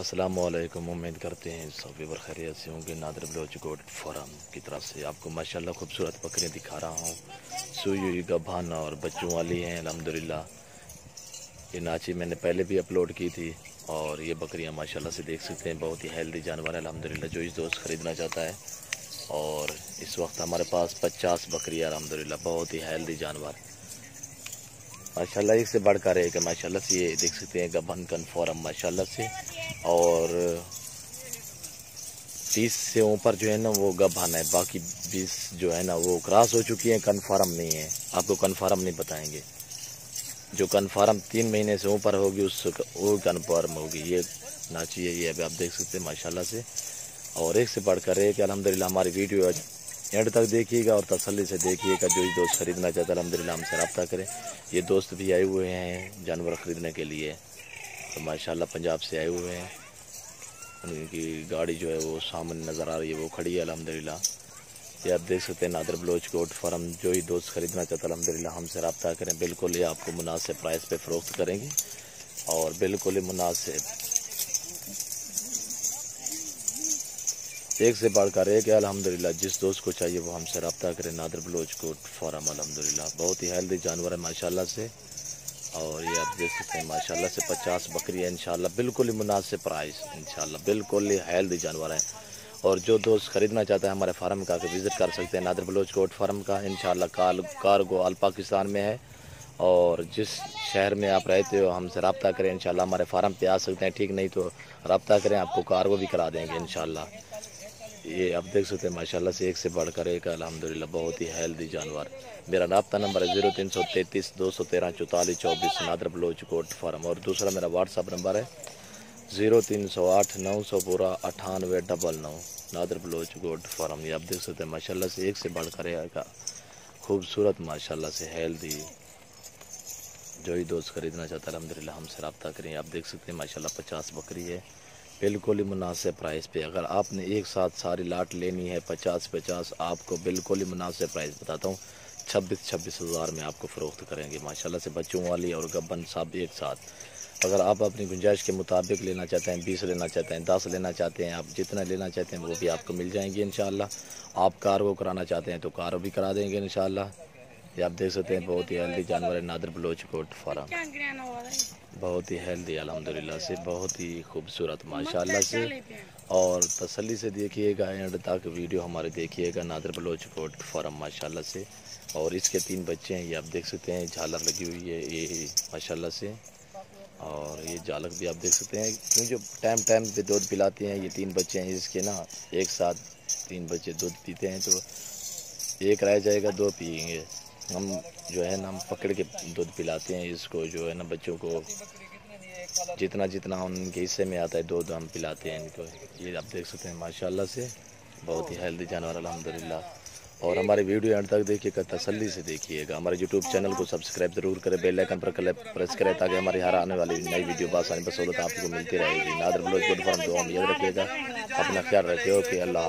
अस्सलामुअलैकुम। उम्मीद करते हैं सब वीवर खैरियत से होंगे। नादिर बलोच गोट फार्म की तरफ से आपको माशाल्लाह खूबसूरत बकरियां दिखा रहा हूँ। सुई हुई गभान और बच्चों वाली हैं अल्हम्दुलिल्लाह। ये नाची मैंने पहले भी अपलोड की थी और ये बकरियां माशाल्लाह से देख सकते हैं, बहुत ही हेल्दी जानवर है अल्हम्दुलिल्लाह। जो इस दोस्त ख़रीदना चाहता है, और इस वक्त हमारे पास 50 बकरियां अल्हम्दुलिल्लाह, बहुत ही हेल्दी जानवर माशाल्लाह। एक से बढ़कर एक है माशाल्लाह से। ये देख सकते हैं गबन कन्फर्म माशाल्लाह से। और 30 से ऊपर जो है ना वो गबन है, बाकी 20 जो है ना वो क्रॉस हो चुकी है, कन्फर्म नहीं है। आपको कन्फर्म नहीं बताएंगे। जो कन्फर्म 3 महीने से ऊपर होगी वो कन्फर्म होगी। ये नाची है, ये अभी आप देख सकते हैं माशाल्लाह से। और एक से बढ़कर एक अल्हम्दुलिल्लाह। हमारी वीडियो एंड तक देखिएगा और तसल्ली से देखिएगा। जो इस दोस्त ख़रीदना चाहता है अल्हम्दुलिल्लाह हमसे रब्ता करें। ये दोस्त भी आए हुए हैं जानवर ख़रीदने के लिए, तो माशाल्लाह पंजाब से आए हुए हैं। उनकी गाड़ी जो है वो सामने नज़र आ रही है, वो खड़ी है अल्हम्दुलिल्लाह। ये आप देख सकते हैं नादिर बलोच गोट फार्म। जो ही दोस्त ख़रीदना चाहता है अल्हम्दुलिल्लाह हमसे रब्ता करें। बिल्कुल ये आपको मुनासिब प्राइस पे फ़रोख्त करेंगे और बिल्कुल ही मुनासिब। एक से बढ़कर एक है अल्हम्दुलिल्लाह। जिस दोस्त को चाहिए वो हमसे रब्ता करें। नादिर बलोच गोट फार्म अल्हम्दुलिल्लाह, बहुत ही हेल्दी जानवर है माशाल्लाह से। और ये आप देख सकते हैं माशाल्लाह से 50 बकरी है इंशाल्लाह, बिल्कुल ही मुनासिब प्राइस इंशाल्लाह, बिल्कुल ही हेल्दी जानवर है। और जो दोस्त ख़रीदना चाहता है हमारे फार्म का विज़िट कर सकते हैं। नादिर बलोच गोट फार्म का इंशाल्लाह कार्गो ऑल पाकिस्तान में है। और जिस शहर में आप रहते हो हमसे रब्ता करें इंशाल्लाह, हमारे फार्म पे आ सकते हैं। ठीक नहीं तो रब्ता करें, आपको कार्गो भी करा देंगे इंशाल्लाह। ये आप देख सकते हैं माशाल्लाह से। एक से बढ़कर एक अल्हम्दुलिल्लाह, बहुत ही हेल्दी जानवर। मेरा रब्ता नंबर है 0333 213 44 24 नादिर बलोच गोट फार्म। और दूसरा मेरा व्हाट्सअप नंबर है 0308 900 पूरा 9899 नादिर बलोच गोट फार्म। ये आप देख सकते हैं माशाल्लाह से। एक से बढ़कर एक खूबसूरत माशाल्लाह से हेल्दी। जो ही दोस्त ख़रीदना चाहता है अल्हम्दुलिल्लाह हमसे रब्ता करें। आप देख सकते हैं माशाल्लाह 50 बकरी है, बिल्कुल ही मुनासिब प्राइस पे। अगर आपने एक साथ सारी लाट लेनी है 50-50, आपको बिल्कुल ही मुनासिब प्राइस बताता हूँ। 26 हज़ार में आपको फ़रोख्त करेंगे माशाल्लाह से। बच्चों वाली और गब्बन सब एक साथ। अगर आप अपनी गुंजाइश के मुताबिक लेना चाहते हैं, 20 लेना चाहते हैं, 10 लेना चाहते हैं, आप जितना लेना चाहते हैं वो भी आपको मिल जाएंगे इंशाल्लाह। आप कार्गो कराना चाहते हैं तो कार्गो भी करा देंगे इंशाल्लाह। ये आप देख सकते हैं बहुत ही हेल्दी जानवर है नादिर बलोच गोट फार्म, बहुत ही हेल्दी अल्हम्दुलिल्लाह से, बहुत ही खूबसूरत माशाल्लाह से। और तसल्ली से देखिएगा एंड तक वीडियो हमारे देखिएगा। नादिर बलोच गोट फार्म माशाल्लाह से। और इसके 3 बच्चे हैं, ये आप देख सकते हैं, झालर लगी हुई है ये माशाल्लाह से। और ये झालक भी आप देख सकते हैं, क्यों जो टाइम टाइम पे दूध पिलाते हैं। ये 3 बच्चे हैं इसके ना, एक साथ 3 बच्चे दूध पीते हैं, तो एक रह जाएगा, 2 पिएंगे। हम जो है ना हम पकड़ के दूध पिलाते हैं इसको, जो है ना बच्चों को जितना जितना उनके हिस्से में आता है दूध हम पिलाते हैं इनको। ये आप देख सकते हैं माशाल्लाह से, बहुत ही हेल्दी जानवर अल्हम्दुलिल्लाह। और हमारी वीडियो एंड तक देखिएगा, तसल्ली से देखिएगा। हमारे यूट्यूब चैनल को सब्सक्राइब ज़रूर करें, बेल आइकन पर प्रेस करें ताकि हमारी हर आने वाली नई वीडियो बासानी बसौलत आपको मिलती रहेगी। नादिर बलोच गोट फार्म दुआ में याद रखिएगा, अपना ख्याल रखिए। ओके, अल्लाह।